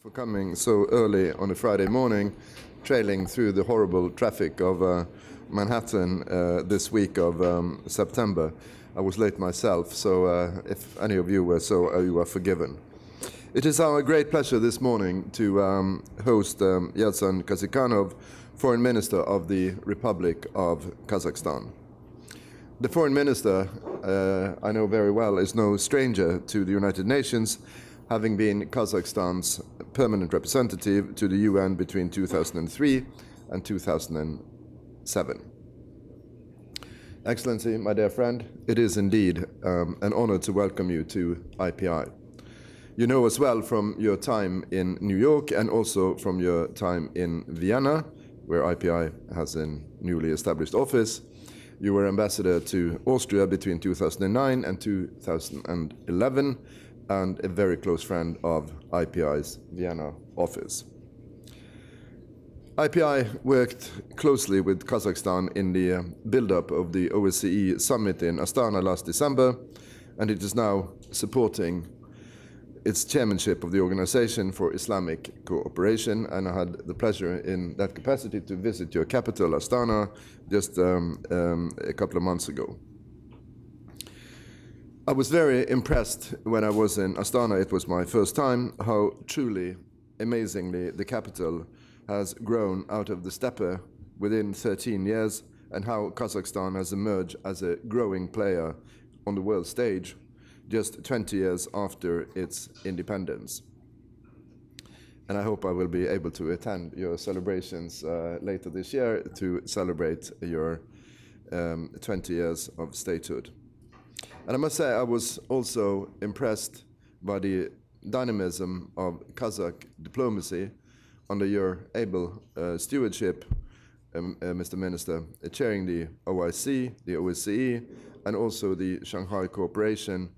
For coming so early on a Friday morning, trailing through the horrible traffic of Manhattan this week of September. I was late myself, so if any of you were so, you are forgiven. It is our great pleasure this morning to host Yerzhan Kazykhanov, Foreign Minister of the Republic of Kazakhstan. The Foreign Minister, I know very well, is no stranger to the United Nations, having been Kazakhstan's permanent representative to the UN between 2003 and 2007. Excellency, my dear friend, it is indeed an honor to welcome you to IPI. You know us well from your time in New York and also from your time in Vienna, where IPI has a newly established office. You were ambassador to Austria between 2009 and 2011, and a very close friend of IPI's Vienna office. IPI worked closely with Kazakhstan in the build-up of the OSCE summit in Astana last December, and it is now supporting its chairmanship of the Organization for Islamic Cooperation, and I had the pleasure in that capacity to visit your capital, Astana, just a couple of months ago. I was very impressed when I was in Astana, it was my first time, how truly, amazingly, the capital has grown out of the steppe within 13 years, and how Kazakhstan has emerged as a growing player on the world stage just 20 years after its independence. And I hope I will be able to attend your celebrations later this year to celebrate your 20 years of statehood. And I must say I was also impressed by the dynamism of Kazakh diplomacy under your able stewardship, Mr. Minister, chairing the OIC, the OSCE, and also the Shanghai Cooperation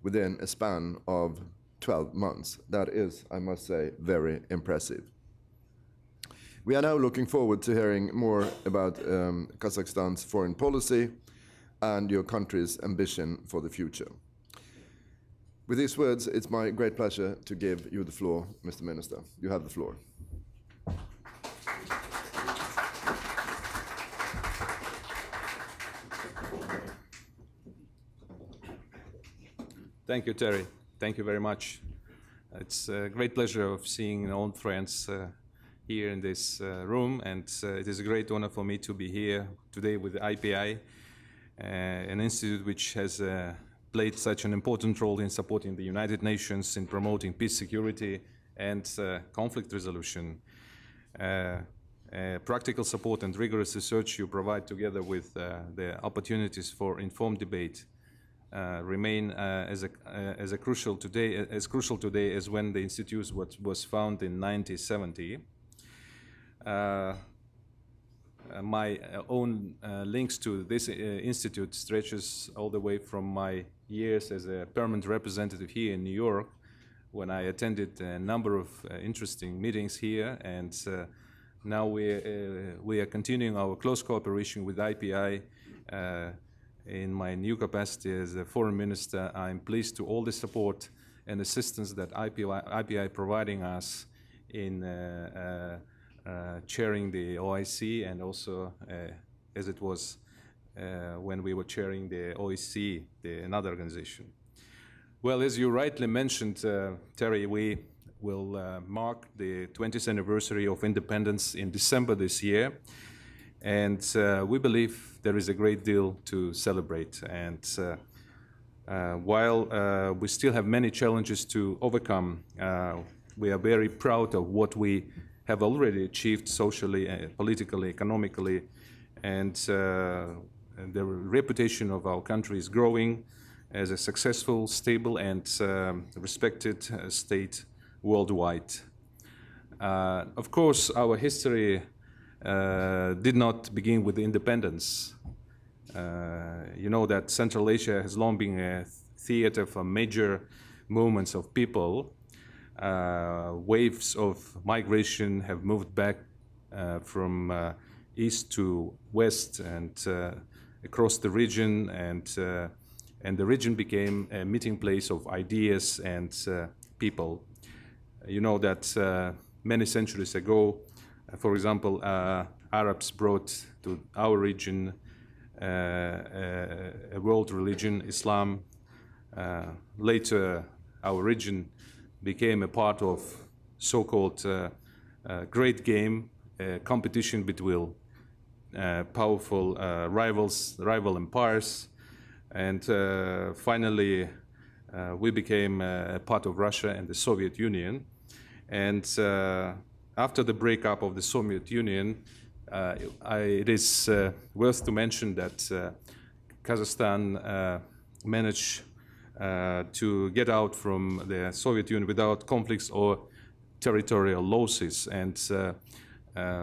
within a span of 12 months. That is, I must say, very impressive. We are now looking forward to hearing more about Kazakhstan's foreign policy and your country's ambition for the future. With these words, it's my great pleasure to give you the floor, Mr. Minister. You have the floor. Thank you, Terry. Thank you very much. It's a great pleasure of seeing old friends here in this room, and it is a great honor for me to be here today with the IPI, an institute which has played such an important role in supporting the United Nations in promoting peace, security, and conflict resolution. Practical support and rigorous research you provide together with the opportunities for informed debate remain as crucial today as when the institute was founded in 1970. My own links to this institute stretches all the way from my years as a permanent representative here in New York, when I attended a number of interesting meetings here, and now we are continuing our close cooperation with IPI. In my new capacity as a foreign minister, I'm pleased to all the support and assistance that IPI providing us in chairing the OIC, and also as it was when we were chairing the OSCE, another organization. Well, as you rightly mentioned, Terry, we will mark the 20th anniversary of independence in December this year. And we believe there is a great deal to celebrate. And while we still have many challenges to overcome, we are very proud of what we have already achieved socially, politically, economically, and the reputation of our country is growing as a successful, stable, and respected state worldwide. Of course, our history did not begin with independence. You know that Central Asia has long been a theater for major movements of people. Waves of migration have moved back from east to west and across the region, and the region became a meeting place of ideas and people. You know that many centuries ago, for example, Arabs brought to our region a world religion, Islam. Later, our region became a part of so-called great game, competition between powerful rival empires, and finally we became a part of Russia and the Soviet Union. And after the breakup of the Soviet Union, it is worth to mention that Kazakhstan managed to get out from the Soviet Union without conflicts or territorial losses, and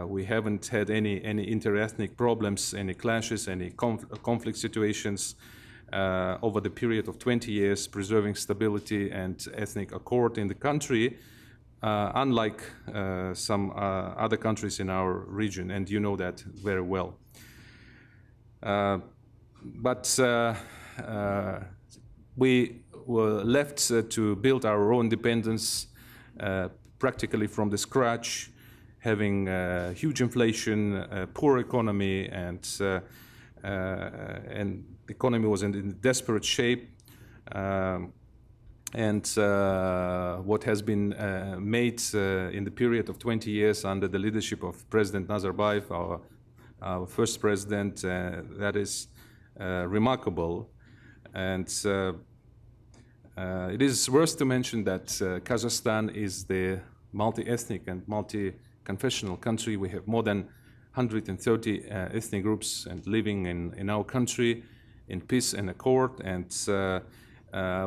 we haven't had any inter-ethnic problems, any clashes, any conflict situations over the period of 20 years, preserving stability and ethnic accord in the country, unlike some other countries in our region, and you know that very well. But we were left to build our own independence practically from the scratch, having huge inflation, poor economy, and the economy was in desperate shape. And what has been made in the period of 20 years under the leadership of President Nazarbayev, our first president, that is remarkable. And it is worth to mention that Kazakhstan is the multi-ethnic and multi-confessional country. We have more than 130 ethnic groups and living in our country in peace and accord, and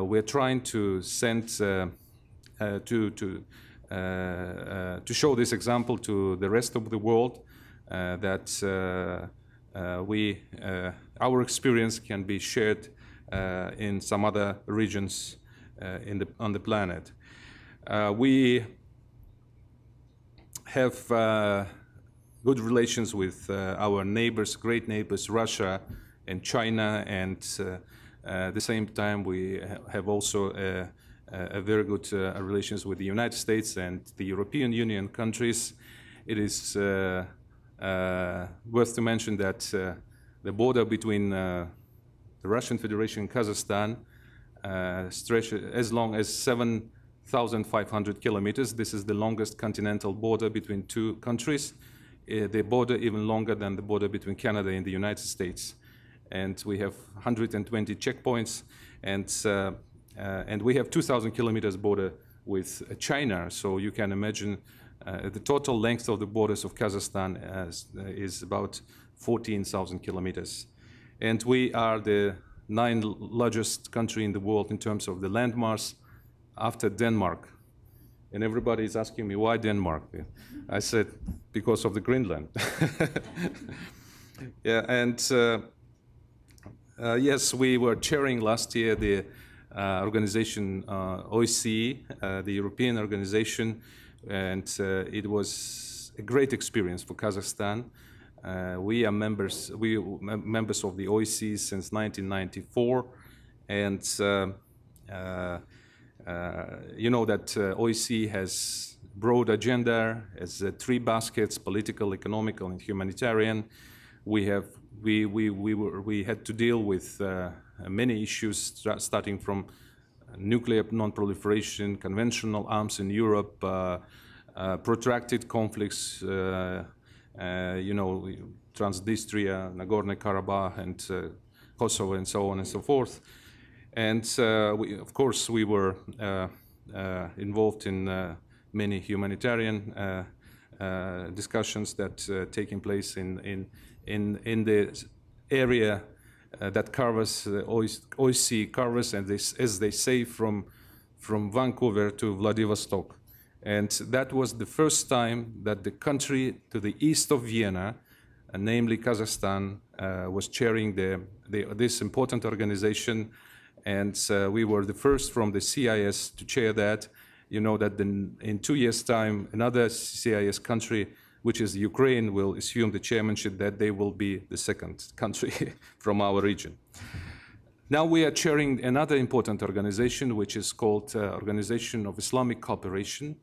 we're trying to send to show this example to the rest of the world that our experience can be shared in some other regions on the planet. We have good relations with our neighbors, great neighbors, Russia and China, and at the same time we have also a very good relations with the United States and the European Union countries. It is worth to mention that the border between the Russian Federation and Kazakhstan stretches as long as 7,500 kilometers. This is the longest continental border between two countries. The border even longer than the border between Canada and the United States. And we have 120 checkpoints, and we have 2,000 kilometers border with China. So you can imagine the total length of the borders of Kazakhstan is about 14,000 kilometers. And we are the 9th largest country in the world in terms of the landmass, after Denmark. And everybody is asking me, why Denmark? I said, because of the Greenland. Yeah, and yes, we were chairing last year the organization OSCE, the European organization, and it was a great experience for Kazakhstan. We are members of the OSCE since 1994, and you know that OSCE has broad agenda, has 3 baskets: political, economical, and humanitarian. We had to deal with many issues, starting from nuclear non-proliferation, conventional arms in Europe, protracted conflicts, you know, Transnistria, Nagorno-Karabakh, and Kosovo, and so on and so forth. And of course, we were involved in many humanitarian discussions that taking place in the area that covers OSCE covers, and as they say, from Vancouver to Vladivostok. And that was the first time that the country to the east of Vienna, namely Kazakhstan, was chairing this important organization. And we were the first from the CIS to chair that. You know that in 2 years' time, another CIS country, which is Ukraine, will assume the chairmanship, that they will be the second country from our region. Now we are chairing another important organization, which is called Organization of Islamic Cooperation.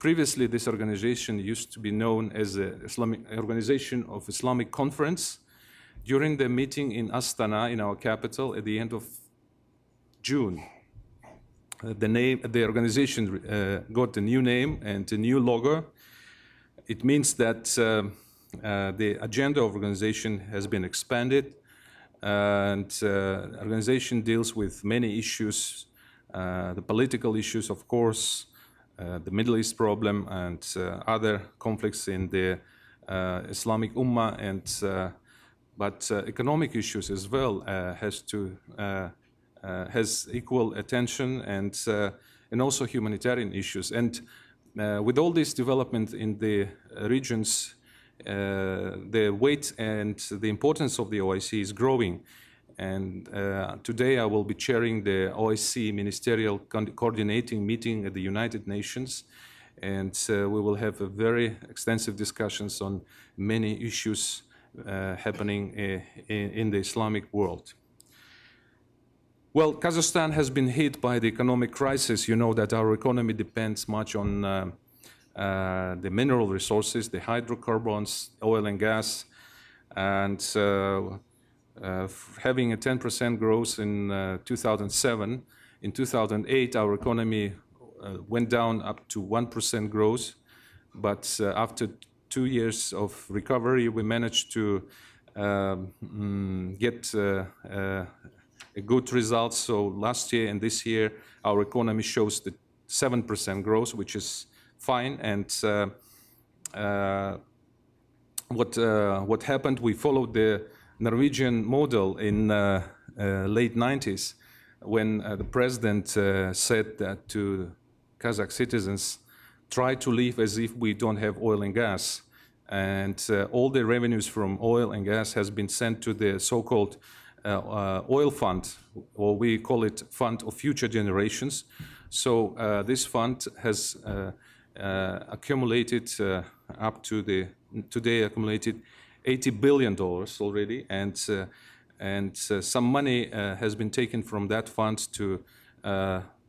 Previously, this organization used to be known as the Islamic Organization of Islamic Conference. During the meeting in Astana, in our capital, at the end of June, the organization got a new name and a new logo. It means that the agenda of organization has been expanded, and organization deals with many issues, the political issues, of course, the Middle East problem, and other conflicts in the Islamic Ummah, and but economic issues as well has equal attention, and also humanitarian issues. And with all this development in the regions, the weight and the importance of the OIC is growing. And today I will be chairing the OIC Ministerial Coordinating Meeting at the United Nations. And we will have a very extensive discussions on many issues happening in the Islamic world. Well, Kazakhstan has been hit by the economic crisis. You know that our economy depends much on the mineral resources, the hydrocarbons, oil and gas, and having a 10% growth in 2007. In 2008, our economy went down up to 1% growth, but after 2 years of recovery, we managed to get a good result. So last year and this year, our economy shows the 7% growth, which is fine. And what happened? We followed the Norwegian model in late 90s, when the president said that to Kazakh citizens, try to live as if we don't have oil and gas. And all the revenues from oil and gas has been sent to the so-called oil fund, or we call it Fund of Future Generations. So this fund has accumulated up to today accumulated $80 billion already, and some money has been taken from that fund to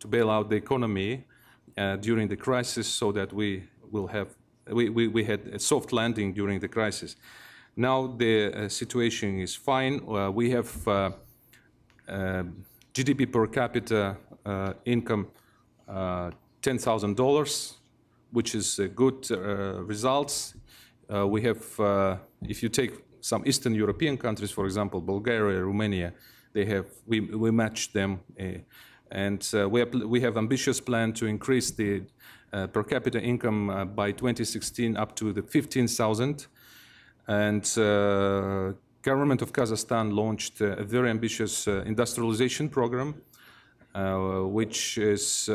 bail out the economy during the crisis, so that we had a soft landing during the crisis. Now the situation is fine. We have GDP per capita income $10,000, which is good results. We have, if you take some Eastern European countries, for example, Bulgaria, Romania, we match them, and we have ambitious plan to increase the per capita income by 2016 up to the 15,000. And government of Kazakhstan launched a very ambitious industrialization program, which is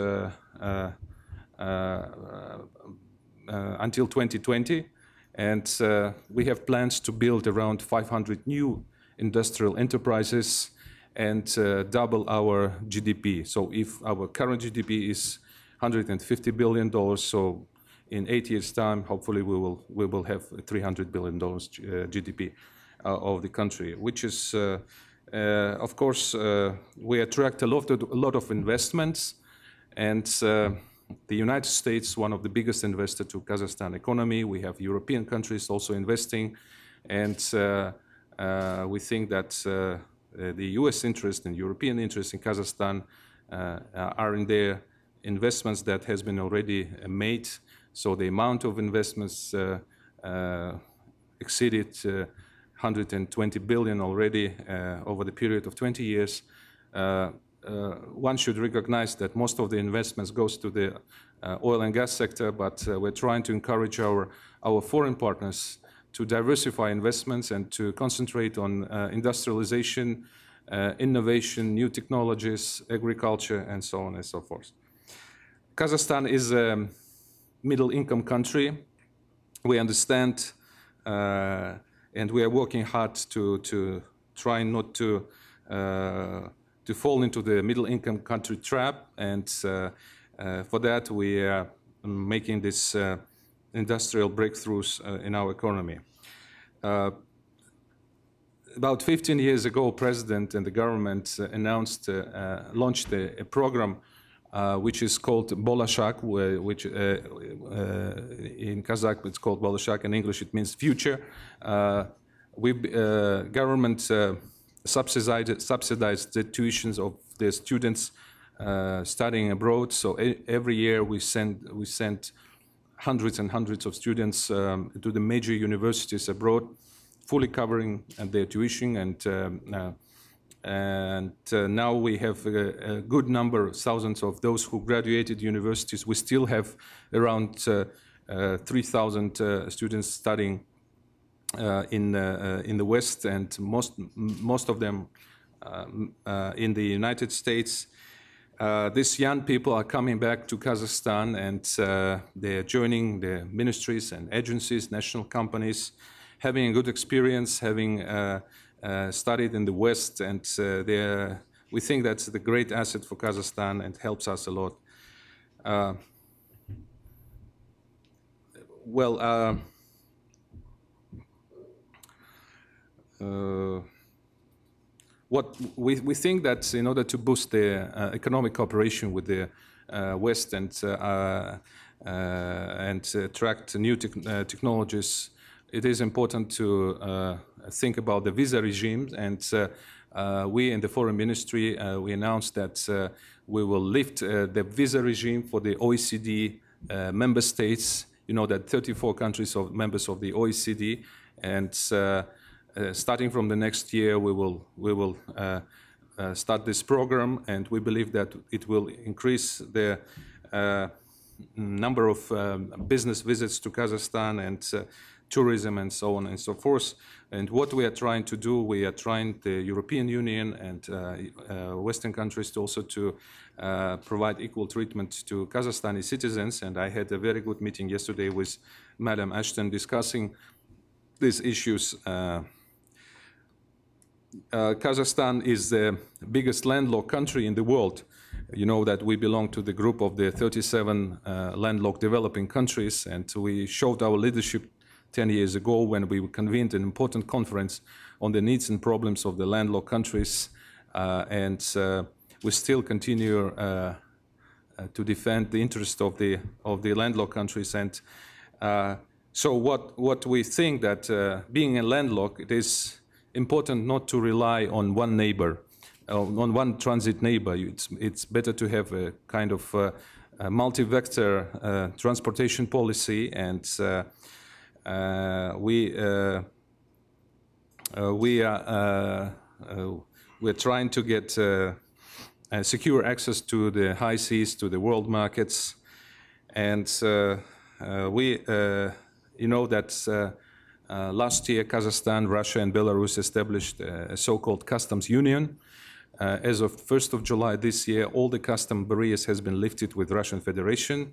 until 2020. And we have plans to build around 500 new industrial enterprises and double our GDP. So if our current GDP is $150 billion, so in 8 years' time, hopefully we will have $300 billion GDP of the country, which is, of course, we attract a lot of investments, and the United States, one of the biggest investors to Kazakhstan economy. We have European countries also investing, and we think that the U.S. interest and European interest in Kazakhstan are in their investments that has been already made. So the amount of investments exceeded 120 billion already over the period of 20 years. One should recognize that most of the investments goes to the oil and gas sector, but we're trying to encourage our foreign partners to diversify investments and to concentrate on industrialization, innovation, new technologies, agriculture, and so on and so forth. Kazakhstan is a middle-income country. We understand, and we are working hard to try not to fall into the middle-income country trap. And for that, we are making this industrial breakthroughs in our economy. About 15 years ago, President and the government launched a program which is called Bolashak, which in Kazakh it's called Bolashak. In English it means future. Government subsidized the tuitions of the students studying abroad. So every year we send hundreds and hundreds of students to the major universities abroad, fully covering their tuition, and now we have a good number, thousands of those who graduated universities. We still have around 3,000 students studying in the West, and most of them in the United States. These young people are coming back to Kazakhstan, and they're joining the ministries and agencies, national companies, having a good experience, having studied in the West, and we think that's the great asset for Kazakhstan and helps us a lot. What we think that in order to boost the economic cooperation with the West and attract new technologies, it is important to think about the visa regime. And we in the Foreign Ministry, we announced that we will lift the visa regime for the OECD member states. You know that 34 countries are members of the OECD, and starting from the next year, we will start this program, and we believe that it will increase the number of business visits to Kazakhstan and tourism and so on and so forth. And what we are trying to do, we are trying the European Union and Western countries to also to provide equal treatment to Kazakhstani citizens. And I had a very good meeting yesterday with Madam Ashton discussing these issues. Kazakhstan is the biggest landlocked country in the world. You know that we belong to the group of the 37 landlocked developing countries, and we showed our leadership 10 years ago when we convened an important conference on the needs and problems of the landlocked countries, and we still continue to defend the interest of the landlocked countries. And so what we think that being a landlocked, it is important not to rely on one neighbor, on one transit neighbor. It's better to have a kind of multi-vector transportation policy, and we're trying to get secure access to the high seas, to the world markets, and you know that last year Kazakhstan, Russia, and Belarus established a so-called customs union. As of 1st of July this year, all the custom barriers has been lifted with Russian Federation.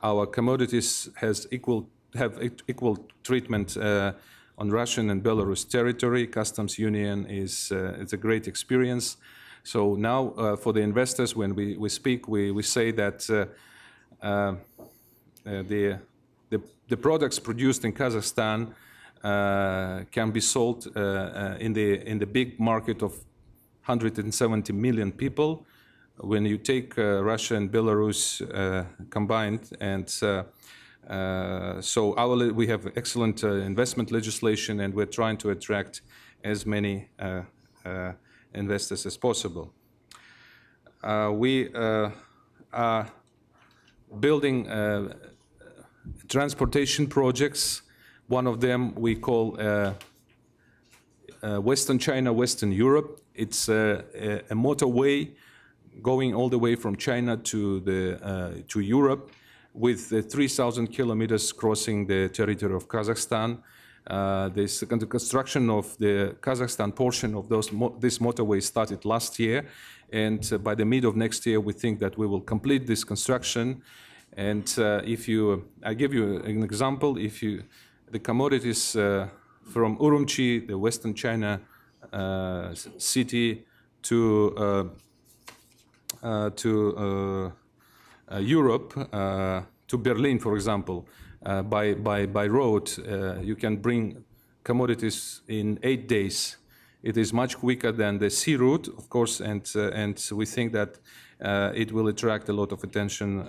Our commodities have equal treatment on Russian and Belarus territory. Customs union is it's a great experience. So now for the investors, when we speak, we say that the products produced in Kazakhstan can be sold in the big market of 170 million people. When you take Russia and Belarus combined, and so we have excellent investment legislation, and we're trying to attract as many investors as possible. We are building transportation projects. One of them we call Western China, Western Europe. It's a motorway going all the way from China to Europe, with 3,000 kilometers crossing the territory of Kazakhstan. The construction of the Kazakhstan portion of this motorway started last year, and by the mid of next year, we think that we will complete this construction. And I give you an example. The commodities from Urumqi, the Western China city, to Europe, to Berlin, for example, by road, you can bring commodities in 8 days. It is much quicker than the sea route, of course, and we think that it will attract a lot of attention.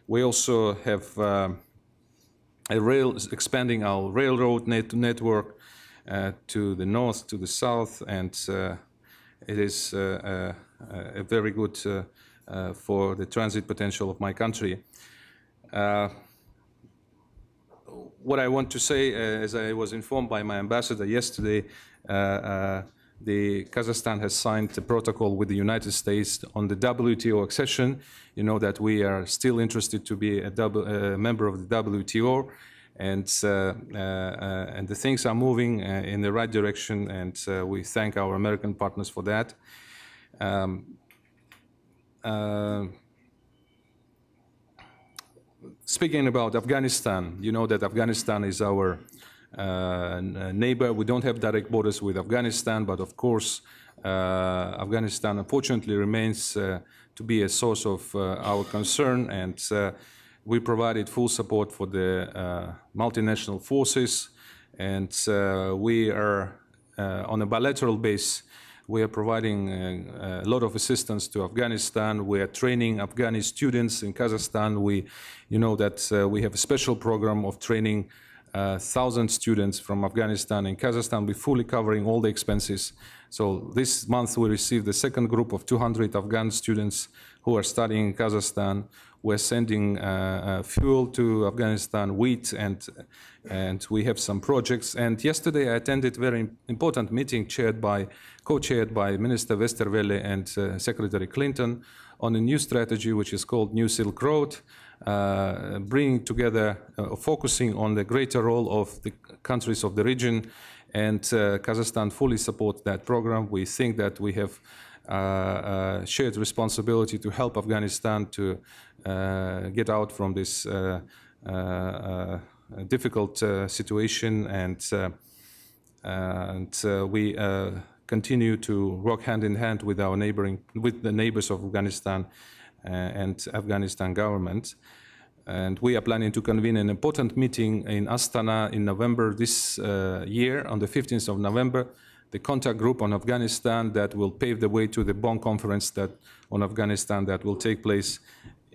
We also have expanding our railroad network to the north, to the south, and it is a very good for the transit potential of my country. What I want to say, as I was informed by my ambassador yesterday, Kazakhstan has signed a protocol with the United States on the WTO accession. You know that we are still interested to be a member of the WTO, and the things are moving in the right direction, and we thank our American partners for that. Speaking about Afghanistan, you know that Afghanistan is our neighbor. We don't have direct borders with Afghanistan, but of course, Afghanistan unfortunately remains to be a source of our concern, and we provided full support for the multinational forces, and we are on a bilateral base. We are providing a lot of assistance to Afghanistan. We are training Afghani students in Kazakhstan. You know that we have a special program of training 1,000 students from Afghanistan in Kazakhstan. We're fully covering all the expenses. So this month we received the second group of 200 Afghan students who are studying in Kazakhstan. We're sending fuel to Afghanistan, wheat, and we have some projects. And yesterday I attended a very important meeting co-chaired by Minister Westerwelle and Secretary Clinton on a new strategy which is called New Silk Road, bringing together, focusing on the greater role of the countries of the region, and Kazakhstan fully supports that program. We think that we have shared responsibility to help Afghanistan to get out from this difficult situation, and we continue to work hand in hand with the neighbors of Afghanistan and Afghanistan government. And we are planning to convene an important meeting in Astana in November this year, on the 15th of November, the contact group on Afghanistan that will pave the way to the Bonn conference on Afghanistan that will take place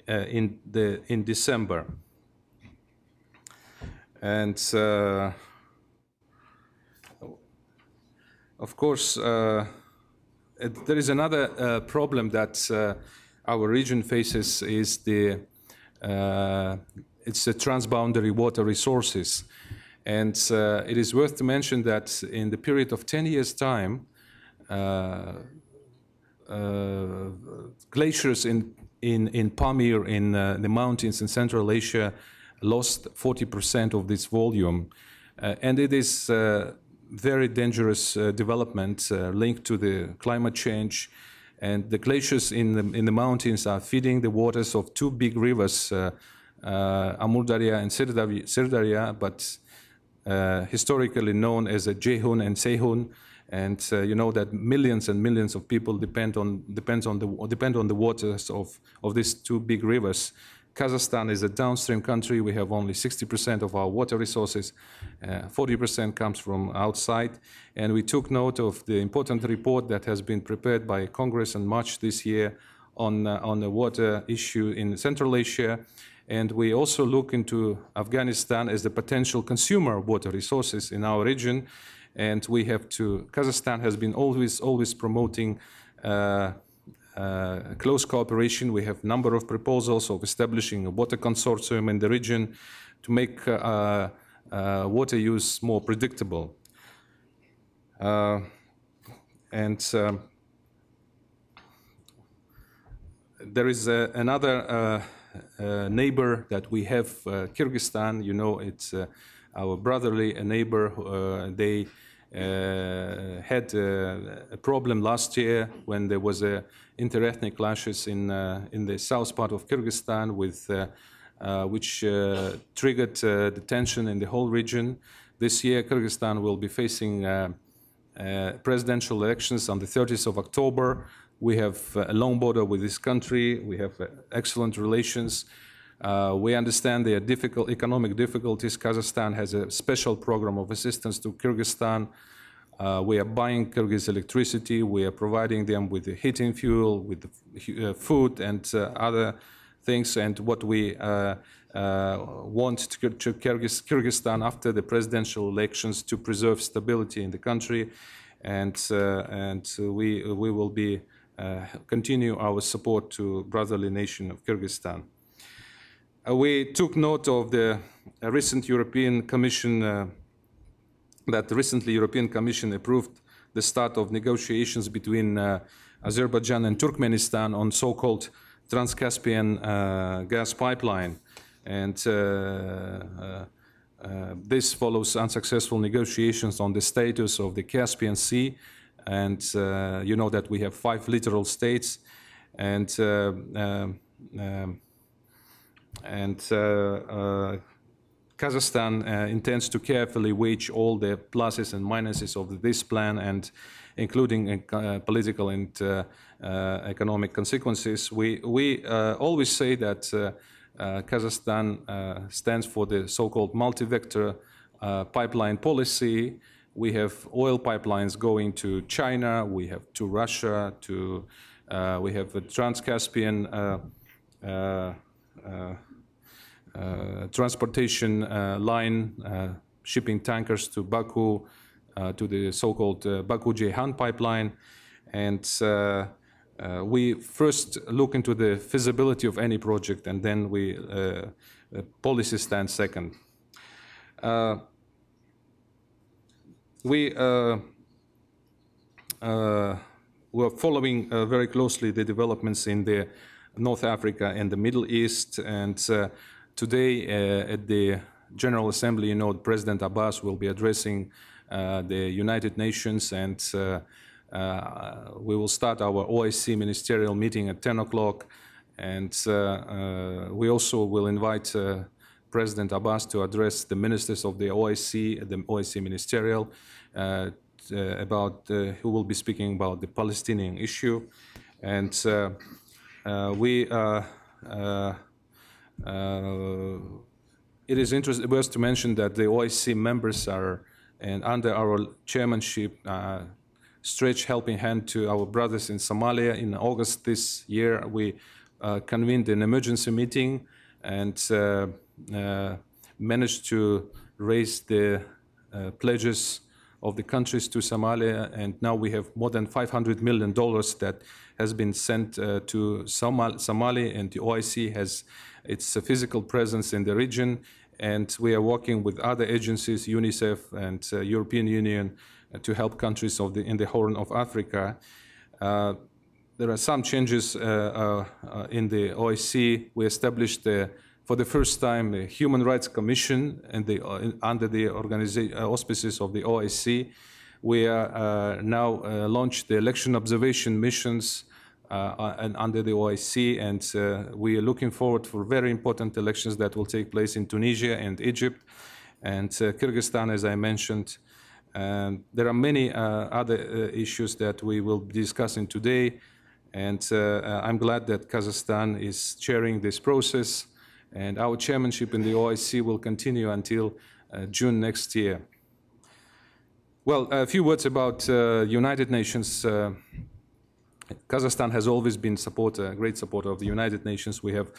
in December. And of course, there is another problem that our region faces is it's the transboundary water resources. And it is worth to mention that in the period of 10 years' time, glaciers in Pamir, in the mountains in Central Asia, lost 40% of this volume. And it is very dangerous development linked to the climate change. And the glaciers in the mountains are feeding the waters of two big rivers, Amur Darya and Sir Darya, but historically known as Ceyhun and Seyhun. And you know that millions and millions of people depend on the waters of these two big rivers. Kazakhstan is a downstream country. We have only 60% of our water resources. 40% comes from outside. And we took note of the important report that has been prepared by Congress in March this year on the water issue in Central Asia. And we also look into Afghanistan as the potential consumer of water resources in our region. And Kazakhstan has been always promoting close cooperation. We have a number of proposals of establishing a water consortium in the region to make water use more predictable. There is another neighbor that we have, Kyrgyzstan. You know, it's our brotherly neighbor. They had a problem last year when there was inter-ethnic clashes in the south part of Kyrgyzstan, which triggered the tension in the whole region. This year, Kyrgyzstan will be facing presidential elections on the 30th of October. We have a long border with this country. We have excellent relations. We understand there are economic difficulties. Kazakhstan has a special program of assistance to Kyrgyzstan. We are buying Kyrgyz electricity. We are providing them with the heating fuel, with the, food and other things. And what we want to Kyrgyzstan after the presidential elections to preserve stability in the country, and we will be continue our support to brotherly nation of Kyrgyzstan. We took note of the recent European Commission that recently European Commission approved the start of negotiations between Azerbaijan and Turkmenistan on so-called Trans-Caspian gas pipeline. And this follows unsuccessful negotiations on the status of the Caspian Sea. And you know that we have 5 littoral states. And Kazakhstan intends to carefully weigh all the pluses and minuses of this plan, and including political and economic consequences. We always say that Kazakhstan stands for the so-called multi-vector pipeline policy. We have oil pipelines going to China, we have to Russia, we have a Trans-Caspian transportation line, shipping tankers to Baku, to the so-called Baku-Ceyhan pipeline. And we first look into the feasibility of any project, and then policy stands second. We are following very closely the developments in the North Africa and the Middle East, and today at the General Assembly, you know, President Abbas will be addressing the United Nations, and we will start our OIC ministerial meeting at 10 o'clock. And we also will invite President Abbas to address the ministers of the OIC ministerial, who will be speaking about the Palestinian issue. And it is worth to mention that the OIC members are, and under our chairmanship, stretch helping hand to our brothers in Somalia. In August this year, we convened an emergency meeting and managed to raise the pledges of the countries to Somalia, and now we have more than $500 million that has been sent to Somalia, and the OIC has its physical presence in the region, and we are working with other agencies, UNICEF and European Union, to help countries in the Horn of Africa. There are some changes in the OIC. We established for the first time a Human Rights Commission under the auspices of the OIC. We are now launched the election observation missions under the OIC, and we are looking forward for very important elections that will take place in Tunisia and Egypt and Kyrgyzstan, as I mentioned. There are many other issues that we will be discussing today, and I'm glad that Kazakhstan is chairing this process, and our chairmanship in the OIC will continue until June next year. Well, a few words about United Nations. Kazakhstan has always been a great supporter of the United Nations. We have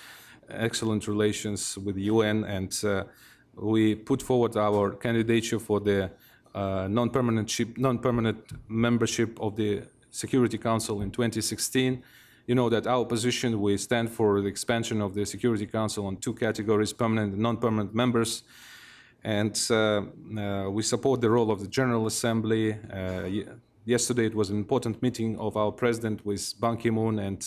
excellent relations with the UN, and we put forward our candidature for the non-permanent membership of the Security Council in 2016. You know that our position, we stand for the expansion of the Security Council on 2 categories, permanent and non-permanent members. And we support the role of the General Assembly. Yesterday it was an important meeting of our president with Ban Ki-moon, and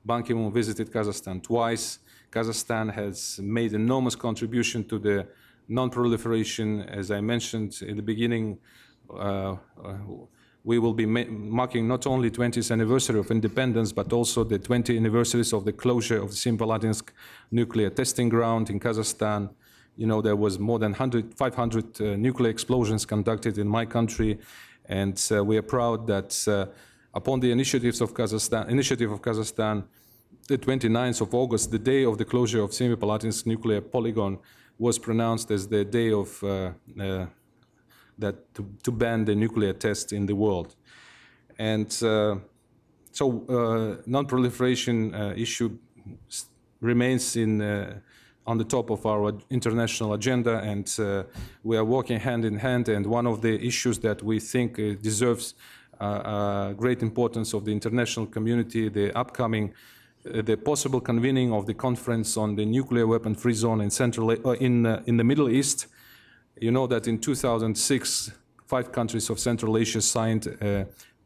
Ban Ki-moon visited Kazakhstan twice. Kazakhstan has made enormous contribution to the non-proliferation. As I mentioned in the beginning, we will be marking not only 20th anniversary of independence, but also the 20 anniversaries of the closure of the Semipalatinsk nuclear testing ground in Kazakhstan. You know, there was more than 500 nuclear explosions conducted in my country, and we are proud that upon the initiative of Kazakhstan, the 29th of August, the day of the closure of Semipalatinsk nuclear polygon, was pronounced as the day of to ban the nuclear test in the world. And so non-proliferation issue remains on the top of our international agenda, and we are working hand in hand. And one of the issues that we think deserves great importance of the international community, the upcoming, the possible convening of the conference on the nuclear weapon-free zone in in the Middle East. You know that in 2006, 5 countries of Central Asia signed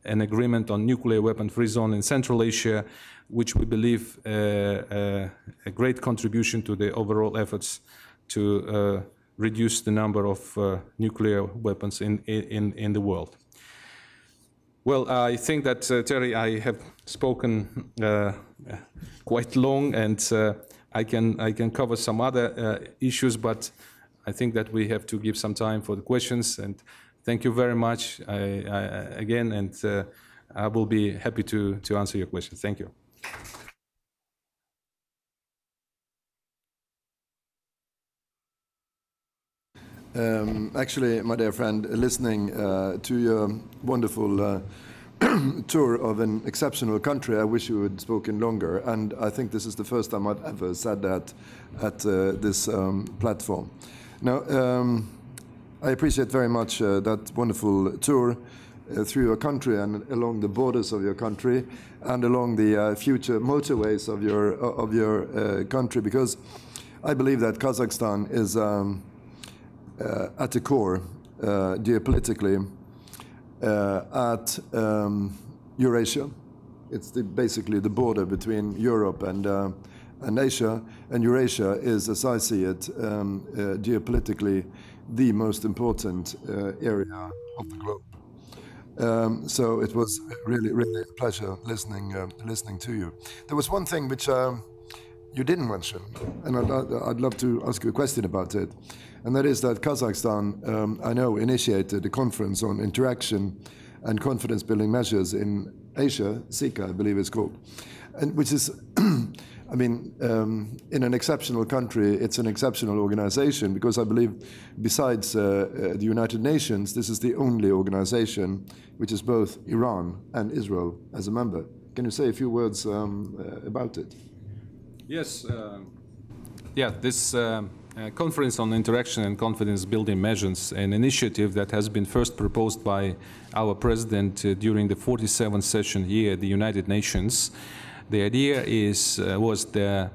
an agreement on nuclear weapon-free zone in Central Asia, which we believe a great contribution to the overall efforts to reduce the number of nuclear weapons in the world. Well, I think that, Terry, I have spoken quite long, and I can cover some other issues, but I think that we have to give some time for the questions. And thank you very much again, and I will be happy to answer your questions. Thank you. Actually, my dear friend, listening to your wonderful tour of an exceptional country, I wish you had spoken longer. And I think this is the first time I've ever said that at this platform. Now, I appreciate very much that wonderful tour through your country and along the borders of your country and along the future motorways of your country, because I believe that Kazakhstan is at the core, geopolitically, at Eurasia. It's basically the border between Europe and Asia, and Eurasia is, as I see it, geopolitically the most important area of the globe. So it was really a pleasure listening to you. There was one thing which you didn't mention, and I'd love to ask you a question about it, and that is that Kazakhstan, I know, initiated a conference on interaction and confidence-building measures in Asia, SICA, I believe it's called, and which is, I mean, in an exceptional country, it's an exceptional organization, because I believe besides the United Nations, this is the only organization which is both Iran and Israel as a member. Can you say a few words about it? Yes. Yeah, this Conference on Interaction and Confidence Building Measures, an initiative that has been first proposed by our president during the 47th session here at the United Nations. The idea was that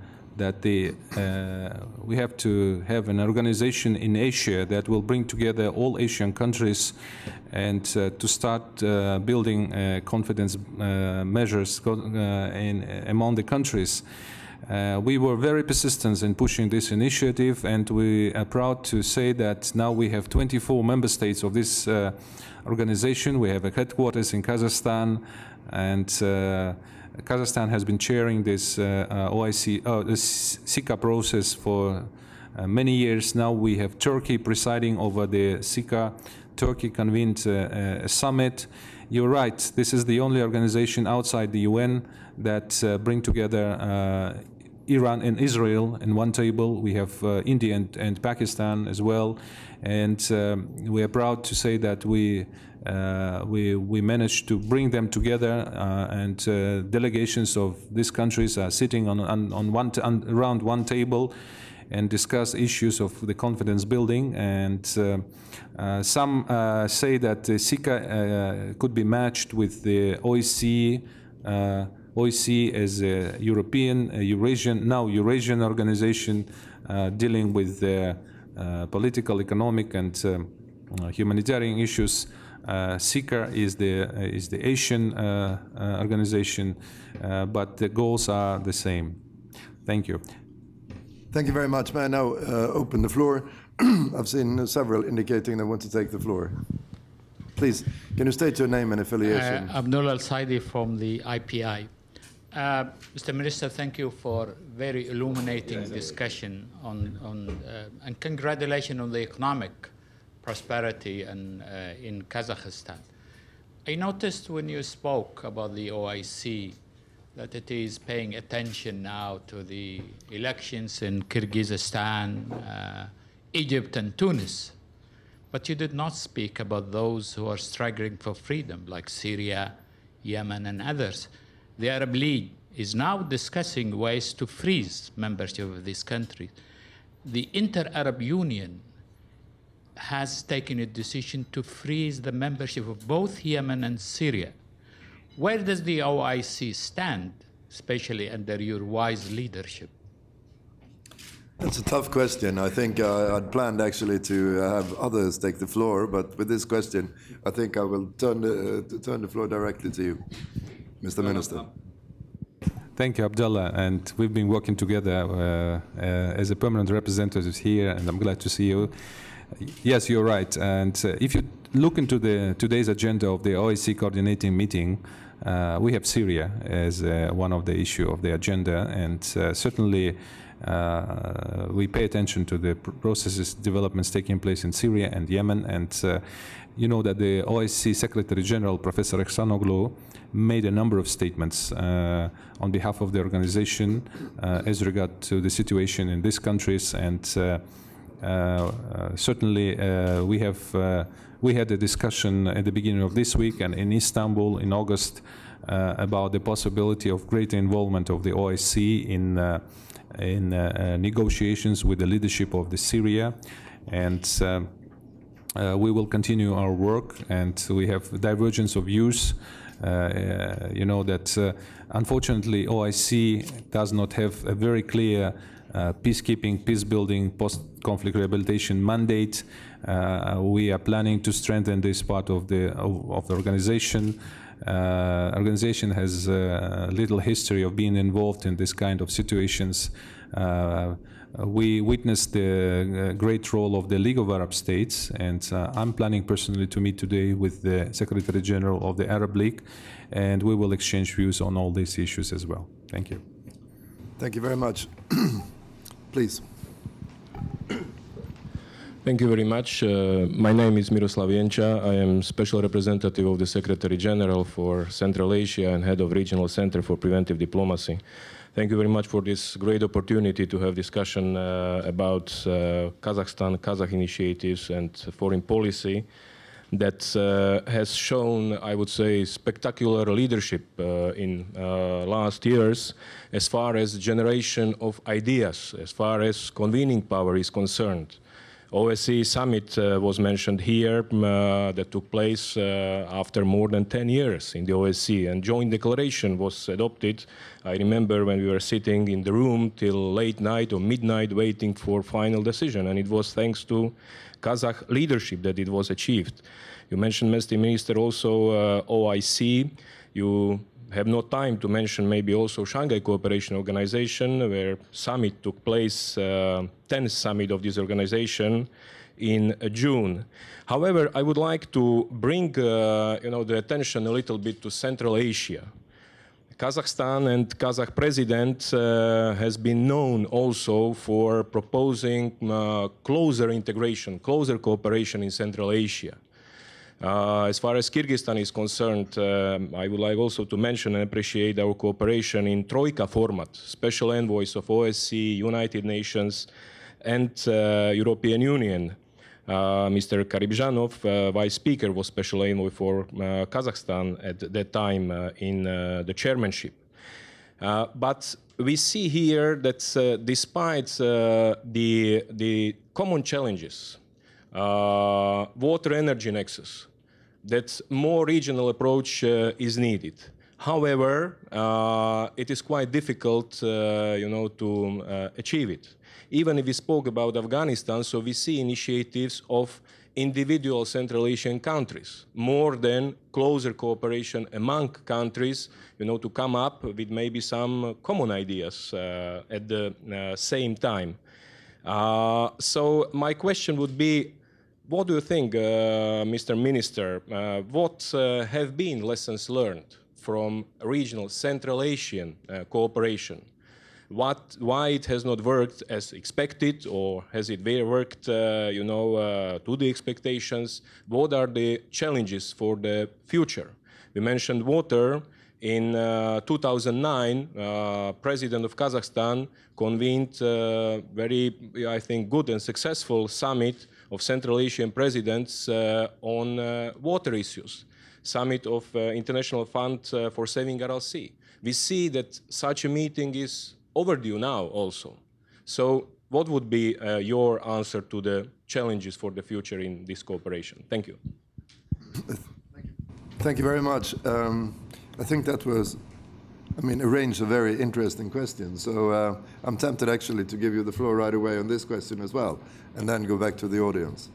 we have to have an organization in Asia that will bring together all Asian countries and to start building confidence measures among the countries. We were very persistent in pushing this initiative, and we are proud to say that now we have 24 member states of this organization. We have a headquarters in Kazakhstan, and Kazakhstan has been chairing this this SICA process for many years now. We have Turkey presiding over the SICA. Turkey convened a summit. You're right, this is the only organization outside the UN that bring together Iran and Israel in one table. We have India and Pakistan as well, and we are proud to say that we managed to bring them together, and delegations of these countries are sitting around one table and discuss issues of the confidence building. And some say that the SICA could be matched with the OSCE. OSCE as a Eurasian organization dealing with political, economic, and humanitarian issues. SICA is the Asian organization, but the goals are the same. Thank you. Thank you very much. May I now open the floor? I've seen several indicating they want to take the floor. Please, can you state your name and affiliation? Abdul Al-Saidi from the IPI. Mr. Minister, thank you for very illuminating discussion and congratulations on the economic prosperity in Kazakhstan. I noticed when you spoke about the OIC that it is paying attention now to the elections in Kyrgyzstan, Egypt, and Tunis. but you did not speak about those who are struggling for freedom, like Syria, Yemen, and others. The Arab League is now discussing ways to freeze membership of these countries. The Inter-Arab Union has taken a decision to freeze the membership of both Yemen and Syria. Where does the OIC stand, especially under your wise leadership? That's a tough question. I think I'd planned actually to have others take the floor, but with this question, I think I will turn the floor directly to you, Mr. Minister. Thank you, Abdullah. And we've been working together as a permanent representative here, and I'm glad to see you. Yes, you're right. And if you look into today's agenda of the OIC coordinating meeting, we have Syria as one of the issues of the agenda, and certainly we pay attention to the processes, developments taking place in Syria and Yemen. And you know that the OIC Secretary General, Professor Ihsanoglu, made a number of statements on behalf of the organization as regard to the situation in these countries. And certainly we had a discussion at the beginning of this week and in Istanbul in August about the possibility of greater involvement of the OIC in negotiations with the leadership of Syria. And we will continue our work, and we have divergence of views. You know that unfortunately OIC does not have a very clear peacekeeping, peace-building, post-conflict rehabilitation mandate. We are planning to strengthen this part of the organization. Organization has little history of being involved in this kind of situations. We witnessed the great role of the League of Arab States, and I'm planning personally to meet today with the Secretary General of the Arab League, and we will exchange views on all these issues as well. Thank you. Thank you very much. Please. Thank you very much. My name is Miroslav Jenča. I am Special Representative of the Secretary General for Central Asia and Head of Regional Center for Preventive Diplomacy. Thank you very much for this great opportunity to have discussion about Kazakhstan, Kazakh initiatives and foreign policy that has shown, I would say, spectacular leadership in last years as far as generation of ideas, as far as convening power is concerned. OSCE summit was mentioned here that took place after more than 10 years in the OSCE, and joint declaration was adopted. I remember when we were sitting in the room till late night or midnight waiting for final decision, and it was thanks to Kazakh leadership that it was achieved. You mentioned, Mr. Minister, also OIC. You have no time to mention maybe also Shanghai Cooperation Organization, where summit took place, 10th summit of this organization in June. However, I would like to bring the attention a little bit to Central Asia. Kazakhstan and Kazakh president has been known also for proposing closer integration, closer cooperation in Central Asia. As far as Kyrgyzstan is concerned, I would like also to mention and appreciate our cooperation in Troika format, special envoys of OSCE, United Nations, and European Union. Mr. Karibzhanov, Vice Speaker, was special envoy for Kazakhstan at that time in the chairmanship. But we see here that despite the common challenges, water energy nexus, that more regional approach is needed. However, it is quite difficult, to achieve it. Even if we spoke about Afghanistan, so we see initiatives of individual Central Asian countries, more than closer cooperation among countries, to come up with maybe some common ideas at the same time. So my question would be, what do you think, Mr. Minister, what have been lessons learned from regional Central Asian cooperation? Why it has not worked as expected, or has it worked, to the expectations? What are the challenges for the future? We mentioned water. In 2009, President of Kazakhstan convened a very, I think, good and successful summit of Central Asian presidents on water issues, summit of International Fund for Saving Aral Sea. We see that such a meeting is overdue now also. So what would be your answer to the challenges for the future in this cooperation? Thank you. Thank you very much. I think that was, a range of very interesting questions. So I'm tempted actually to give you the floor right away on this question as well, and then go back to the audience.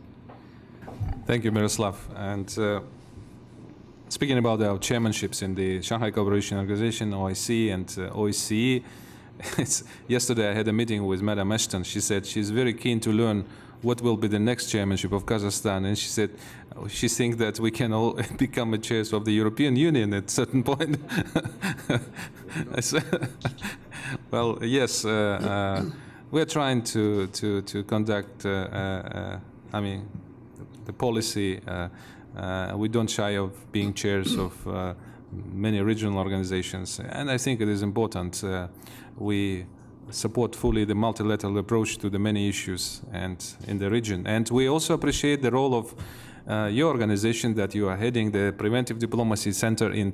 Thank you, Miroslav. And speaking about our chairmanships in the Shanghai Cooperation Organization, OIC and OSCE, yesterday I had a meeting with Madam Ashton. She said she's very keen to learn what will be the next chairmanship of Kazakhstan, and she said she thinks that we can all become a chairs of the European Union at a certain point. Well, yes, we're trying to conduct, the policy. We don't shy of being chairs of many regional organizations, and I think it is important. We support fully the multilateral approach to the many issues and in the region. And we also appreciate the role of your organization that you are heading, the Preventive Diplomacy Center in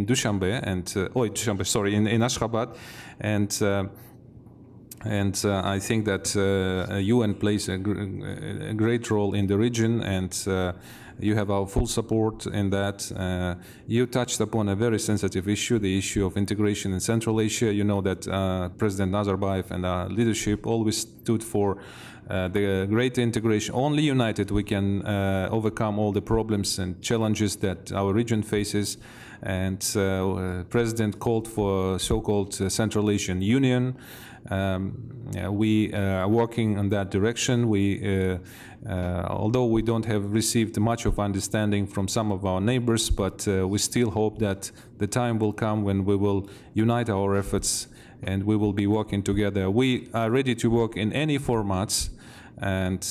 Dushanbe and in Ashgabat, and I think that UN plays a great role in the region, and you have our full support in that. You touched upon a very sensitive issue, the issue of integration in Central Asia. You know that President Nazarbayev and our leadership always stood for the great integration. Only united we can overcome all the problems and challenges that our region faces. And President called for so-called Central Asian Union. We are working in that direction. Although we don't have received much of understanding from some of our neighbors, but we still hope that the time will come when we will unite our efforts and we will be working together. We are ready to work in any formats, and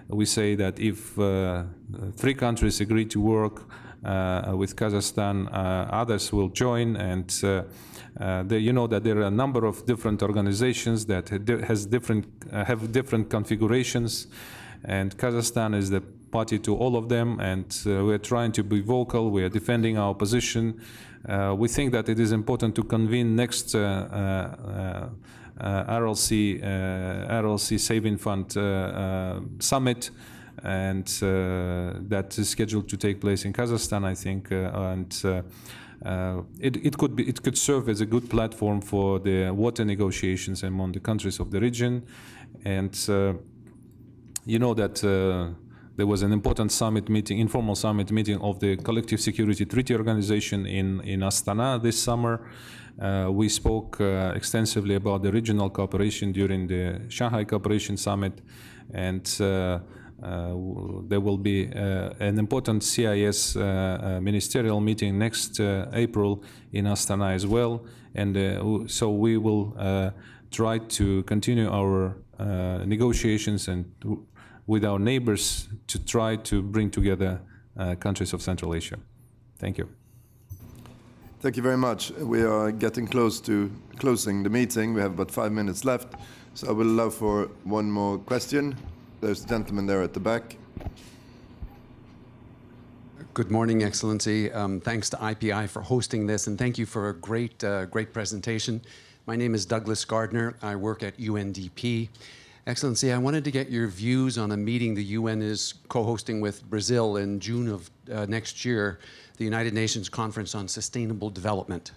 we say that if 3 countries agree to work with Kazakhstan, others will join, and you know that there are a number of different organizations that have different configurations, and Kazakhstan is the party to all of them, and we're trying to be vocal. We are defending our position. We think that it is important to convene next RLC Saving Fund Summit, and that is scheduled to take place in Kazakhstan, I think, it could serve as a good platform for the water negotiations among the countries of the region. And you know that there was an important summit meeting, informal summit meeting of the Collective Security Treaty Organization in Astana this summer. We spoke extensively about the regional cooperation during the Shanghai Cooperation Summit, and there will be an important CIS ministerial meeting next April in Astana as well, and so we will try to continue our negotiations and with our neighbors to try to bring together countries of Central Asia. Thank you. Thank you very much. We are getting close to closing the meeting. We have about 5 minutes left, so I will allow for one more question. There's a gentleman there at the back. Good morning, Excellency. Thanks to IPI for hosting this, and thank you for a great presentation. My name is Douglas Gardner. I work at UNDP. Excellency, I wanted to get your views on a meeting the UN is co-hosting with Brazil in June of next year, the United Nations Conference on Sustainable Development.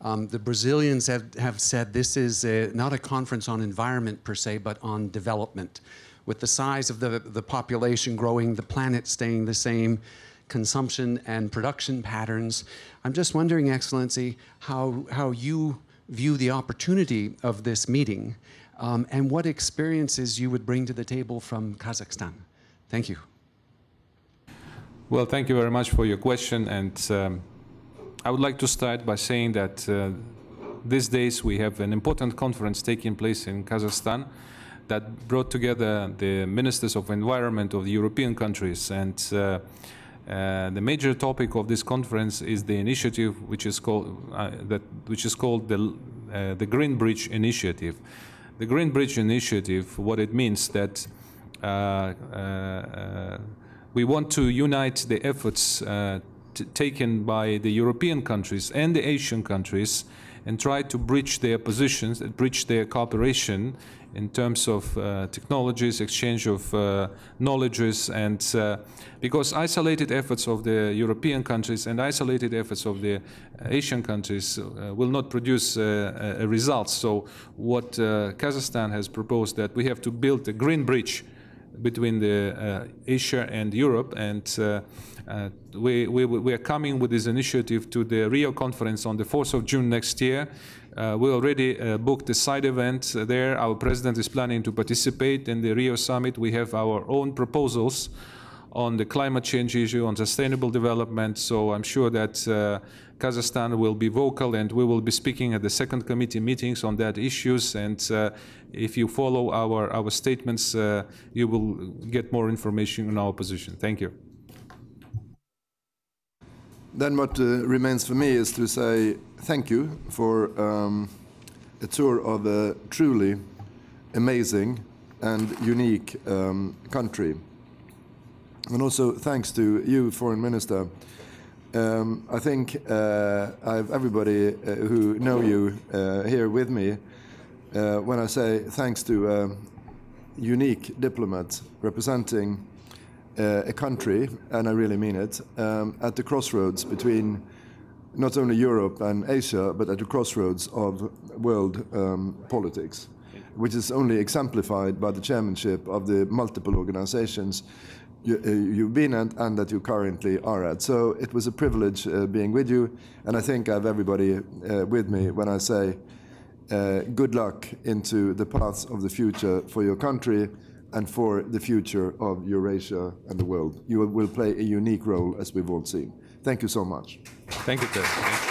The Brazilians have said this is not a conference on environment per se, but on development. With the size of the population growing, the planet staying the same, consumption and production patterns. I'm just wondering, Excellency, how you view the opportunity of this meeting, and what experiences you would bring to the table from Kazakhstan. Thank you. Well, thank you very much for your question, and I would like to start by saying that these days we have an important conference taking place in Kazakhstan that brought together the ministers of environment of the European countries, and the major topic of this conference is the initiative which is called the Green Bridge Initiative. The Green Bridge Initiative, what it means that we want to unite the efforts taken by the European countries and the Asian countries and try to bridge their positions, bridge their cooperation in terms of technologies, exchange of knowledges, and because isolated efforts of the European countries and isolated efforts of the Asian countries will not produce a result. So what Kazakhstan has proposed, that we have to build a green bridge between the Asia and Europe, and we are coming with this initiative to the Rio conference on the 4th of June next year. We already booked a side event there. Our president is planning to participate in the Rio summit. We have our own proposals on the climate change issue, on sustainable development. So I'm sure that Kazakhstan will be vocal, and we will be speaking at the second committee meetings on that issues. And if you follow our statements, you will get more information on our position. Thank you. Then what remains for me is to say thank you for a tour of a truly amazing and unique country. And also thanks to you, Foreign Minister. I think I have everybody who know you here with me when I say thanks to a unique diplomat representing a country, and I really mean it, at the crossroads between not only Europe and Asia, but at the crossroads of world politics, which is only exemplified by the chairmanship of the multiple organizations you've been at and that you currently are at. So it was a privilege being with you, and I think I have everybody with me when I say good luck into the paths of the future for your country and for the future of Eurasia and the world. You will play a unique role, as we've all seen. Thank you so much. Thank you, Ted.